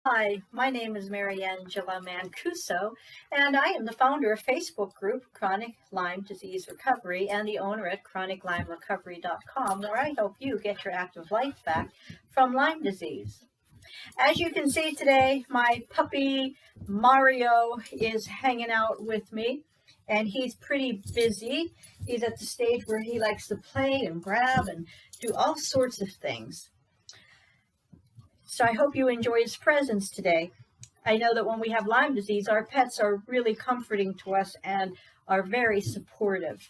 Hi, my name is Mariangela Mancuso, and I am the founder of Facebook group Chronic Lyme Disease Recovery and the owner at chroniclymerecovery.com, where I help you get your active life back from Lyme disease. As you can see today, my puppy Mario is hanging out with me, and he's pretty busy. He's at the stage where he likes to play and grab and do all sorts of things. So I hope you enjoy his presence today. I know that when we have Lyme disease, our pets are really comforting to us and are very supportive.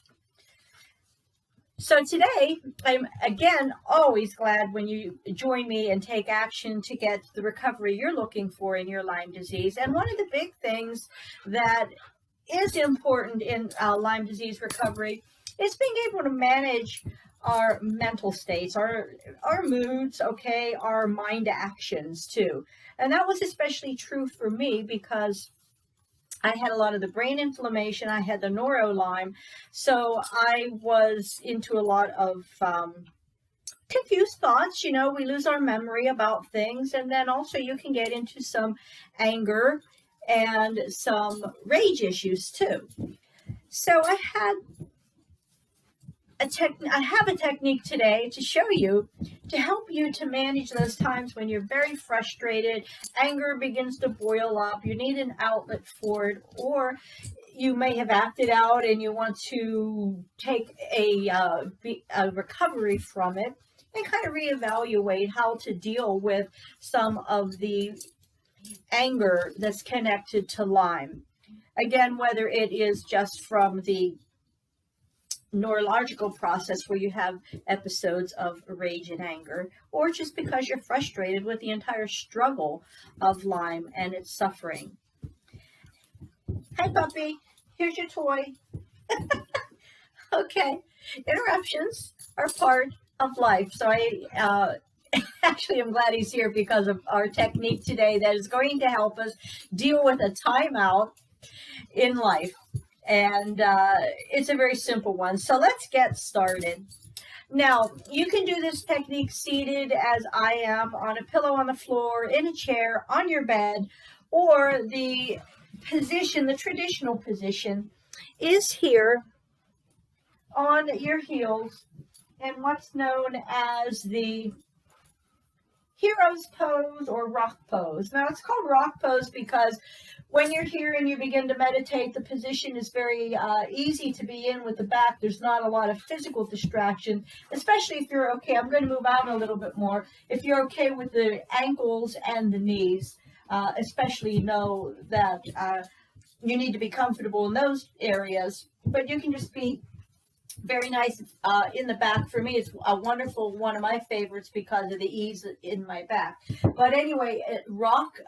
So today, I'm again always glad when you join me and take action to get the recovery you're looking for in your Lyme disease. And one of the big things that is important in Lyme disease recovery is being able to manage our mental states, our moods, okay, our mind actions too. And that was especially true for me because I had a lot of the brain inflammation. I had the neuro-Lyme. So I was into a lot of confused thoughts. You know, we lose our memory about things. And then also you can get into some anger and some rage issues too. So I have a technique today to show you to help you to manage those times when you're very frustrated, anger begins to boil up, you need an outlet for it, or you may have acted out and you want to take a recovery from it and kind of reevaluate how to deal with some of the anger that's connected to Lyme. Again, whether it is just from the neurological process where you have episodes of rage and anger, or just because you're frustrated with the entire struggle of Lyme and its suffering. Hi, puppy. Here's your toy. Okay. Interruptions are part of life. So I actually am glad he's here because of our technique today that is going to help us deal with a timeout in life. And it's a very simple one. So let's get started. Now, you can do this technique seated as I am, on a pillow on the floor, in a chair, on your bed, or the position, the traditional position, is here on your heels in what's known as the hero's pose or rock pose. Now, it's called rock pose because when you're here and you begin to meditate, the position is very easy to be in with the back. There's not a lot of physical distraction, especially if you're okay. I'm going to move out a little bit more. If you're okay with the ankles and the knees, especially know that you need to be comfortable in those areas, but you can just be very nice in the back. For me, it's a wonderful, one of my favorites because of the ease in my back. But anyway, rock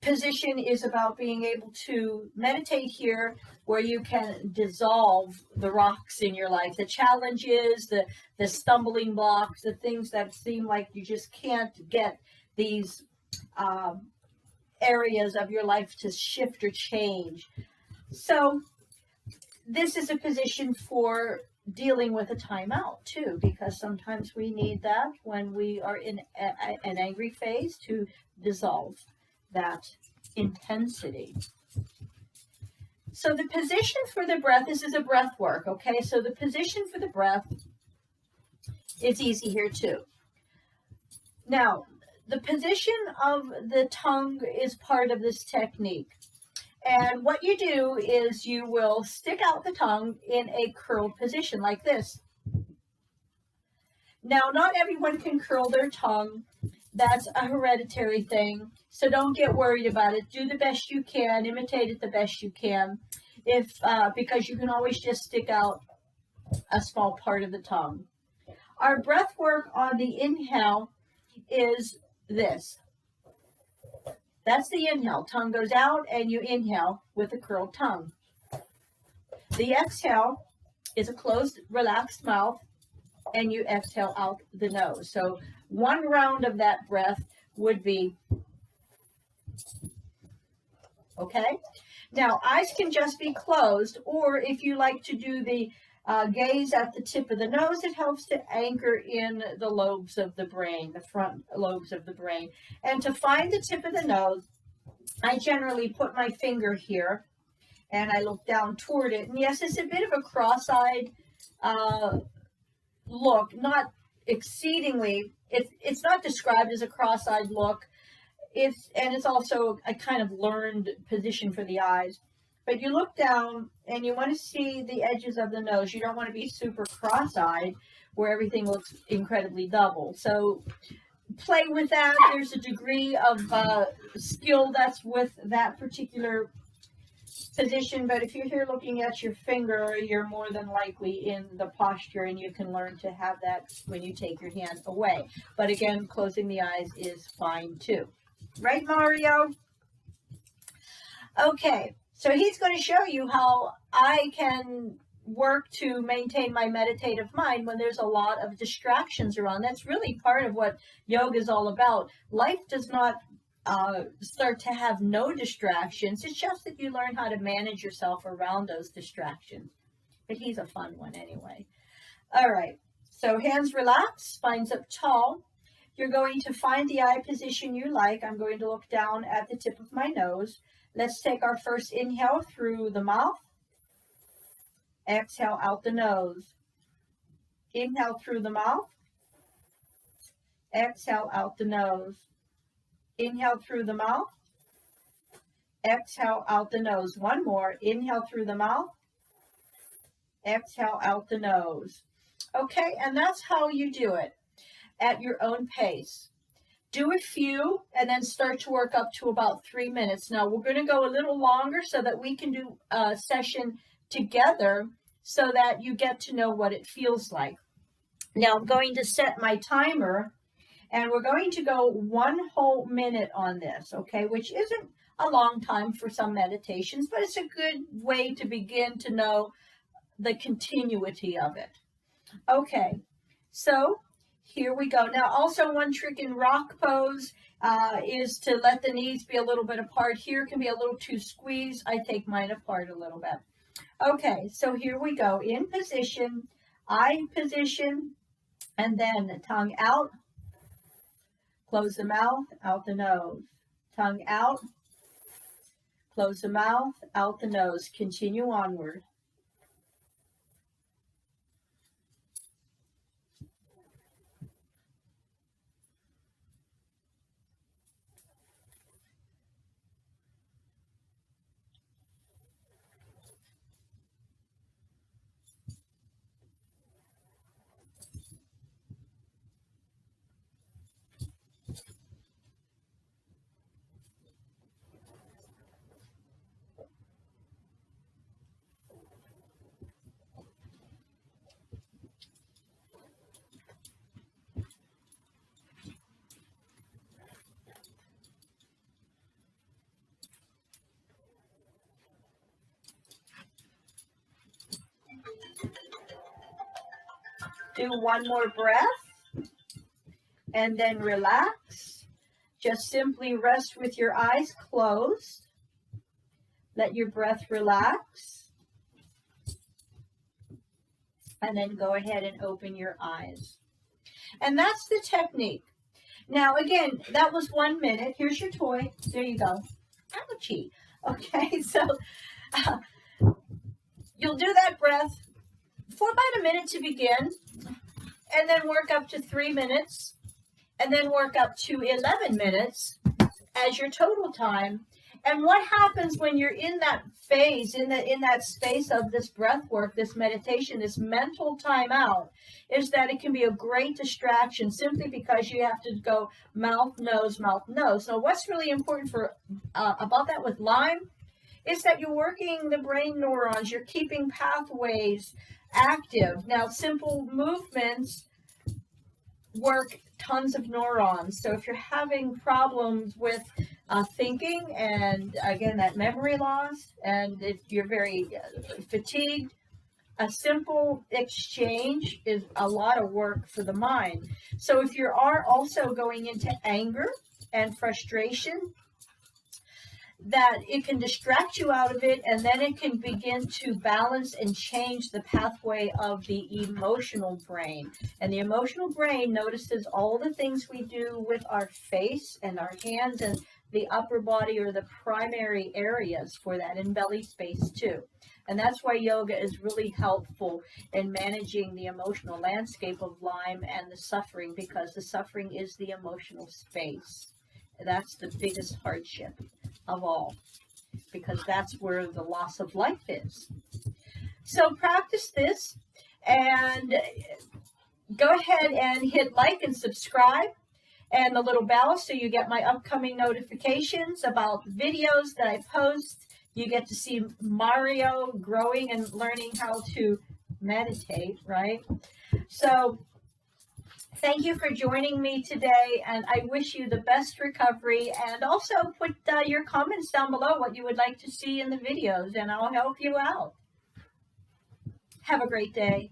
position is about being able to meditate here where you can dissolve the rocks in your life, the challenges, the stumbling blocks, the things that seem like you just can't get these areas of your life to shift or change. So this is a position for dealing with a timeout too, because sometimes we need that when we are in an angry phase to dissolve that intensity. So the position for the breath, this is a breath work, okay? So the position for the breath is easy here too. Now, the position of the tongue is part of this technique. And what you do is you will stick out the tongue in a curled position like this. Now, not everyone can curl their tongue. That's a hereditary thing. So don't get worried about it. Do the best you can. Imitate it the best you can. Because you can always just stick out a small part of the tongue. Our breath work on the inhale is this. That's the inhale. Tongue goes out and you inhale with a curled tongue. The exhale is a closed, relaxed mouth, and you exhale out the nose. So one round of that breath would be, okay? Now, eyes can just be closed, or if you like to do the Gaze at the tip of the nose. It helps to anchor in the lobes of the brain, the front lobes of the brain. And to find the tip of the nose, I generally put my finger here and I look down toward it. And yes, it's a bit of a cross-eyed look, not exceedingly, it's not described as a cross-eyed look. It's also a kind of learned position for the eyes. But you look down and you want to see the edges of the nose. You don't want to be super cross-eyed where everything looks incredibly double. So play with that. There's a degree of skill that's with that particular position, but if you're here looking at your finger, you're more than likely in the posture, and you can learn to have that when you take your hand away. But again, closing the eyes is fine too. Right, Mario? Okay, so he's going to show you how I can work to maintain my meditative mind when there's a lot of distractions around. That's really part of what yoga is all about. Life does not start to have no distractions. It's just that you learn how to manage yourself around those distractions. But he's a fun one anyway. All right, so hands relaxed, spines up tall. You're going to find the eye position you like. I'm going to look down at the tip of my nose. Let's take our first inhale through the mouth. Exhale out the nose. Inhale through the mouth. Exhale out the nose. Inhale through the mouth. Exhale out the nose. One more. Inhale through the mouth. Exhale out the nose. Okay, and that's how you do it at your own pace. Do a few and then start to work up to about 3 minutes. Now, we're going to go a little longer so that we can do a session together so that you get to know what it feels like. Now, I'm going to set my timer. And we're going to go 1 whole minute on this, okay, which isn't a long time for some meditations, but it's a good way to begin to know the continuity of it. Okay, so here we go. Now, also one trick in rock pose is to let the knees be a little bit apart. Here can be a little too squeezed. I take mine apart a little bit. Okay, so here we go. In position, eye position, and then tongue out. Close the mouth, out the nose. Tongue out. Close the mouth, out the nose. Continue onward. Do one more breath and then relax. Just simply rest with your eyes closed. Let your breath relax. And then go ahead and open your eyes. And that's the technique. Now, again, that was 1 minute. Here's your toy. There you go. Ouchie. Okay, so you'll do that breath for about a minute to begin, and then work up to 3 minutes, and then work up to 11 minutes as your total time. And what happens when you're in that phase, in that space of this breath work, this meditation, this mental timeout, is that it can be a great distraction simply because you have to go mouth, nose, mouth, nose. So what's really important for about that with Lyme is that you're working the brain neurons, you're keeping pathways active. Now, simple movements work tons of neurons. So if you're having problems with thinking, and again, that memory loss, and if you're very fatigued, a simple exchange is a lot of work for the mind. So if you are also going into anger and frustration, that it can distract you out of it, and then it can begin to balance and change the pathway of the emotional brain. And the emotional brain notices all the things we do with our face and our hands and the upper body, or the primary areas for that, in belly space too. And that's why yoga is really helpful in managing the emotional landscape of Lyme and the suffering, because the suffering is the emotional space. That's the biggest hardship of all, because that's where the loss of life is. So practice this, and go ahead and hit like and subscribe and the little bell so you get my upcoming notifications about videos that I post. You get to see Mario growing and learning how to meditate, right? So thank you for joining me today, and I wish you the best recovery. And also put your comments down below what you would like to see in the videos, and I'll help you out. Have a great day.